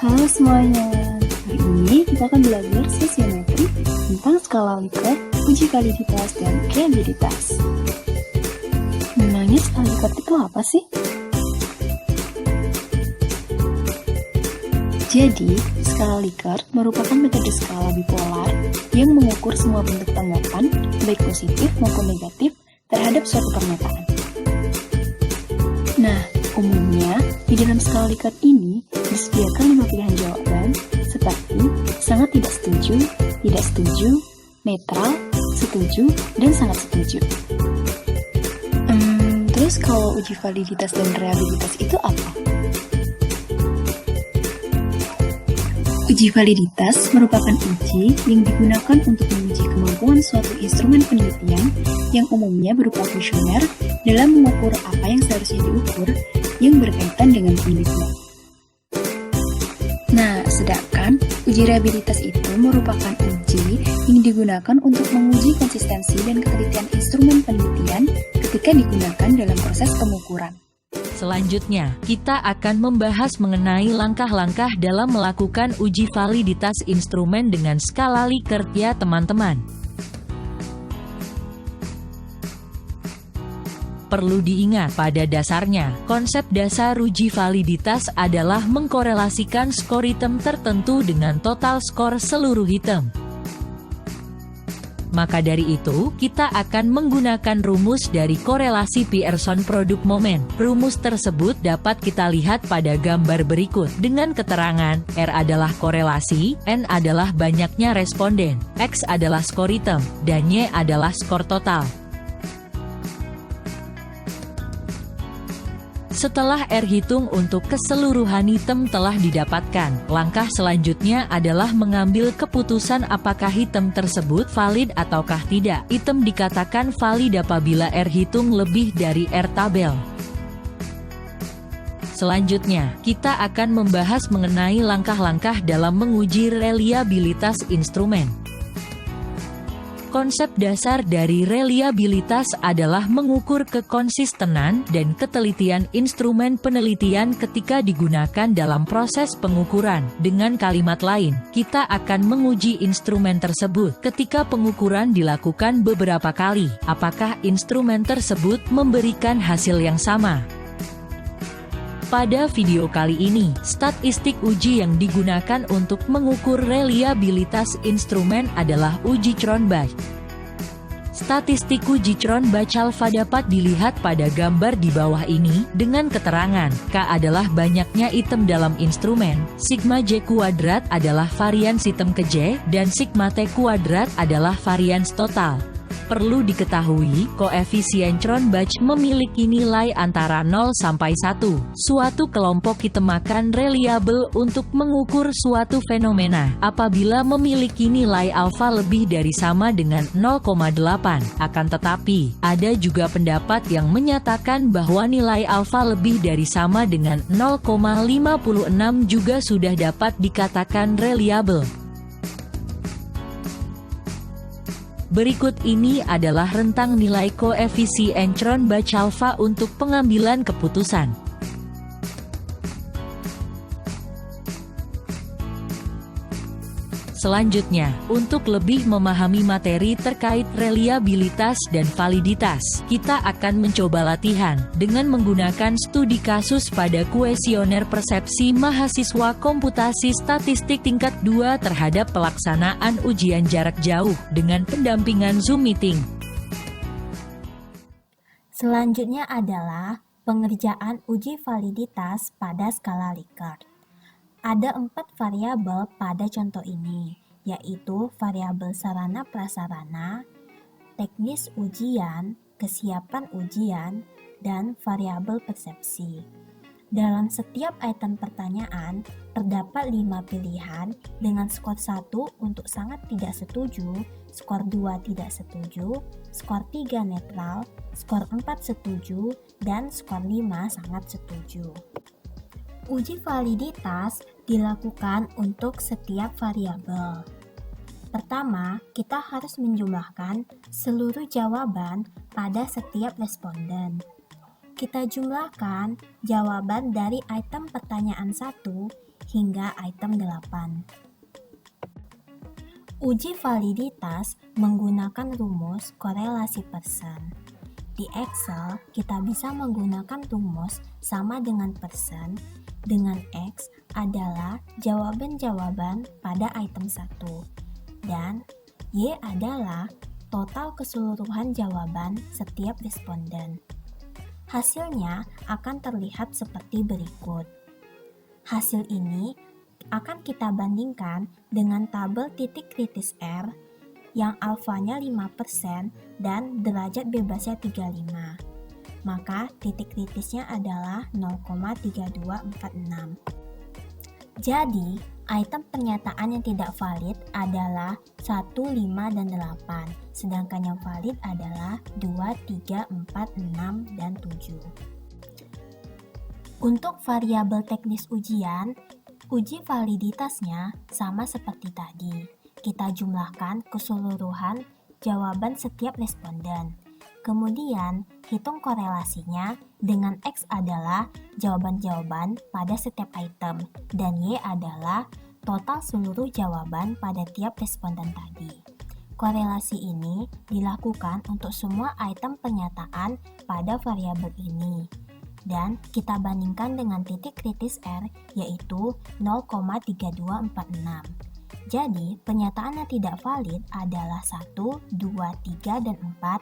Halo semuanya, hari ini kita akan belajar sosiometri tentang skala Likert, uji validitas, dan reliabilitas. Memangnya skala Likert itu apa sih? Jadi, skala Likert merupakan metode skala bipolar yang mengukur semua bentuk tanggapan, baik positif maupun negatif, terhadap suatu pernyataan. Nah, umumnya di dalam skala Likert ini disediakan 5 pilihan jawaban seperti sangat tidak setuju, netral, setuju, dan sangat setuju. Terus kalau uji validitas dan reliabilitas itu apa? Uji validitas merupakan uji yang digunakan untuk menguji kemampuan suatu instrumen penelitian yang umumnya berupa kuesioner dalam mengukur apa yang seharusnya diukur yang berkaitan dengan penelitian. Nah, sedangkan uji reliabilitas itu merupakan uji yang digunakan untuk menguji konsistensi dan ketelitian instrumen penelitian ketika digunakan dalam proses pengukuran. Selanjutnya, kita akan membahas mengenai langkah-langkah dalam melakukan uji validitas instrumen dengan skala Likert ya teman-teman. Perlu diingat, pada dasarnya, konsep dasar uji validitas adalah mengkorelasikan skor item tertentu dengan total skor seluruh item. Maka dari itu, kita akan menggunakan rumus dari korelasi Pearson produk momen. Rumus tersebut dapat kita lihat pada gambar berikut, dengan keterangan, R adalah korelasi, N adalah banyaknya responden, X adalah skor item, dan Y adalah skor total. Setelah R hitung untuk keseluruhan item telah didapatkan, langkah selanjutnya adalah mengambil keputusan apakah item tersebut valid ataukah tidak. Item dikatakan valid apabila R hitung lebih dari R tabel. Selanjutnya, kita akan membahas mengenai langkah-langkah dalam menguji reliabilitas instrumen. Konsep dasar dari reliabilitas adalah mengukur kekonsistenan dan ketelitian instrumen penelitian ketika digunakan dalam proses pengukuran. Dengan kalimat lain, kita akan menguji instrumen tersebut ketika pengukuran dilakukan beberapa kali. Apakah instrumen tersebut memberikan hasil yang sama? Pada video kali ini, statistik uji yang digunakan untuk mengukur reliabilitas instrumen adalah uji Cronbach. Statistik uji Cronbach alpha dapat dilihat pada gambar di bawah ini, dengan keterangan, K adalah banyaknya item dalam instrumen, sigma J kuadrat adalah varians item ke J, dan sigma T kuadrat adalah varians total. Perlu diketahui, koefisien Cronbach memiliki nilai antara 0 sampai 1. Suatu kelompok item akan reliable untuk mengukur suatu fenomena apabila memiliki nilai alfa lebih dari sama dengan 0,8. Akan tetapi, ada juga pendapat yang menyatakan bahwa nilai alfa lebih dari sama dengan 0,56 juga sudah dapat dikatakan reliable. Berikut ini adalah rentang nilai koefisien Cronbach alpha untuk pengambilan keputusan. Selanjutnya, untuk lebih memahami materi terkait reliabilitas dan validitas, kita akan mencoba latihan dengan menggunakan studi kasus pada kuesioner persepsi mahasiswa komputasi statistik tingkat 2 terhadap pelaksanaan ujian jarak jauh dengan pendampingan Zoom Meeting. Selanjutnya adalah pengerjaan uji validitas pada skala Likert. Ada 4 variabel pada contoh ini, yaitu variabel sarana prasarana, teknis ujian, kesiapan ujian, dan variabel persepsi. Dalam setiap item pertanyaan, terdapat 5 pilihan dengan skor 1 untuk sangat tidak setuju, skor 2 tidak setuju, skor 3 netral, skor 4 setuju, dan skor 5 sangat setuju. Uji validitas dilakukan untuk setiap variabel. Pertama, kita harus menjumlahkan seluruh jawaban pada setiap responden. Kita jumlahkan jawaban dari item pertanyaan 1 hingga item 8. Uji validitas menggunakan rumus korelasi persen. Di Excel, kita bisa menggunakan rumus sama dengan persen, dengan X adalah jawaban-jawaban pada item 1, dan Y adalah total keseluruhan jawaban setiap responden. Hasilnya akan terlihat seperti berikut. Hasil ini akan kita bandingkan dengan tabel titik kritis R yang alfanya 5% dan derajat bebasnya 35. Maka titik kritisnya adalah 0,3246. Jadi, item pernyataan yang tidak valid adalah 1, 5, dan 8, sedangkan yang valid adalah 2, 3, 4, 6, dan 7. Untuk variabel teknis ujian, uji validitasnya sama seperti tadi. Kita jumlahkan keseluruhan jawaban setiap responden. Kemudian, hitung korelasinya dengan X adalah jawaban-jawaban pada setiap item, dan Y adalah total seluruh jawaban pada tiap responden tadi. Korelasi ini dilakukan untuk semua item pernyataan pada variabel ini. Dan kita bandingkan dengan titik kritis R, yaitu 0,3246. Jadi, pernyataan yang tidak valid adalah 1, 2, 3, dan 4,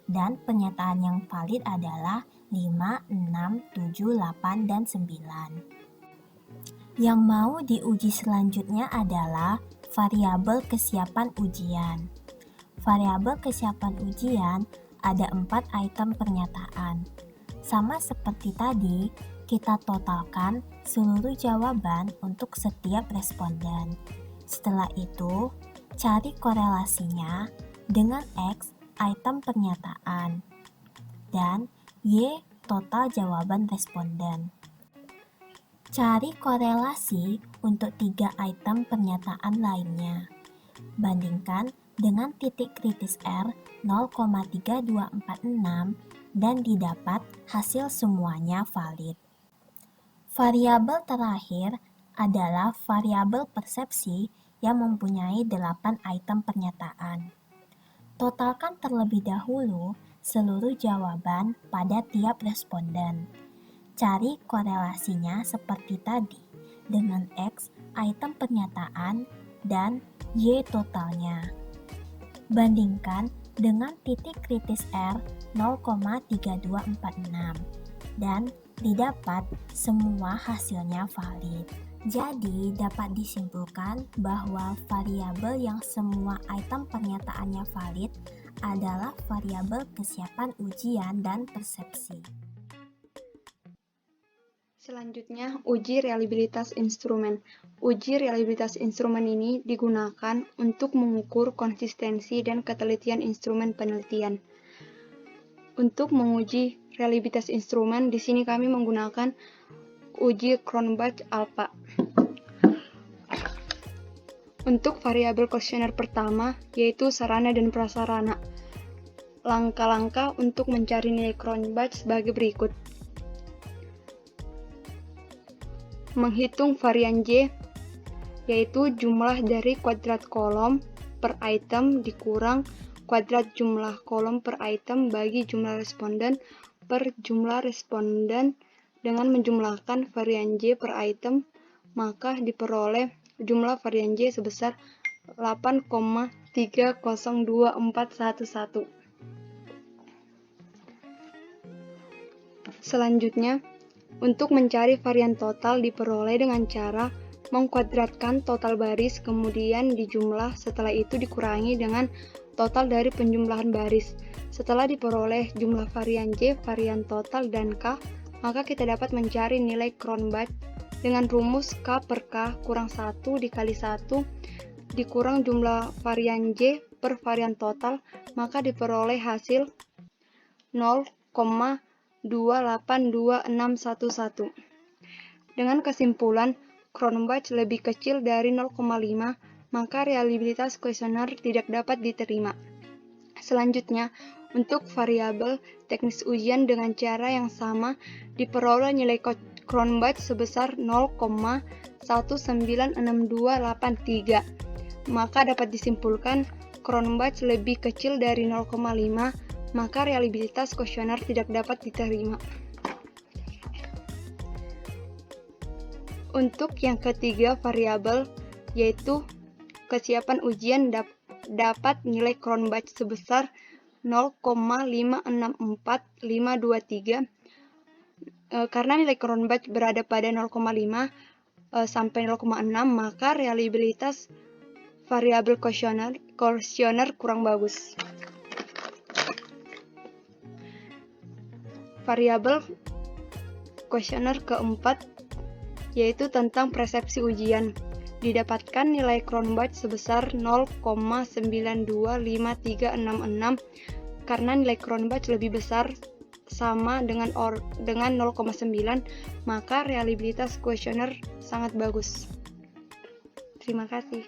dan pernyataan yang valid adalah 5, 6, 7, 8, dan 9. Yang mau diuji selanjutnya adalah variabel kesiapan ujian. Variabel kesiapan ujian ada 4 item pernyataan. Sama seperti tadi, kita totalkan seluruh jawaban untuk setiap responden. Setelah itu, cari korelasinya dengan X item pernyataan dan Y total jawaban responden. Cari korelasi untuk 3 item pernyataan lainnya. Bandingkan dengan titik kritis R 0,3246 dan didapat hasil semuanya valid. Variabel terakhir adalah variabel persepsi yang mempunyai 8 item pernyataan. Totalkan terlebih dahulu seluruh jawaban pada tiap responden. Cari korelasinya seperti tadi dengan X item pernyataan dan Y totalnya. Bandingkan dengan titik kritis R 0,3246 dan didapat semua hasilnya valid. Jadi, dapat disimpulkan bahwa variabel yang semua item pernyataannya valid adalah variabel kesiapan ujian dan persepsi. Selanjutnya, uji reliabilitas instrumen. Uji reliabilitas instrumen ini digunakan untuk mengukur konsistensi dan ketelitian instrumen penelitian. Untuk menguji reliabilitas instrumen, di sini kami menggunakan uji Cronbach alpha. Untuk variabel kuesioner pertama, yaitu sarana dan prasarana. Langkah-langkah untuk mencari nilai Cronbach sebagai berikut. Menghitung varian J, yaitu jumlah dari kuadrat kolom per item dikurang kuadrat jumlah kolom per item bagi jumlah responden per jumlah responden dengan menjumlahkan varian J per item, maka diperoleh jumlah varian J sebesar 8,302411. Selanjutnya, untuk mencari varian total diperoleh dengan cara mengkuadratkan total baris kemudian dijumlah, setelah itu dikurangi dengan total dari penjumlahan baris. Setelah diperoleh jumlah varian J, varian total, dan K, maka kita dapat mencari nilai Cronbach dengan rumus K per K kurang 1 dikali 1 dikurang jumlah varian J per varian total, maka diperoleh hasil 0,282611. Dengan kesimpulan Cronbach lebih kecil dari 0,5, maka reliabilitas kuesioner tidak dapat diterima. Selanjutnya, untuk variabel teknis ujian dengan cara yang sama, diperoleh nilai Cronbach sebesar 0,19 1,96283. Maka dapat disimpulkan Cronbach lebih kecil dari 0,5, maka reliabilitas kuesioner tidak dapat diterima. Untuk yang ketiga variabel, yaitu kesiapan ujian dapat nilai Cronbach sebesar 0,564523. Karena nilai Cronbach berada pada 0,5 sampai 0,6, maka reliabilitas variabel kuesioner kurang bagus. Variabel kuesioner keempat yaitu tentang persepsi ujian. Didapatkan nilai Cronbach sebesar 0,925366 karena nilai Cronbach lebih besar sama dengan 0,9, maka reliabilitas kuesioner sangat bagus. Terima kasih.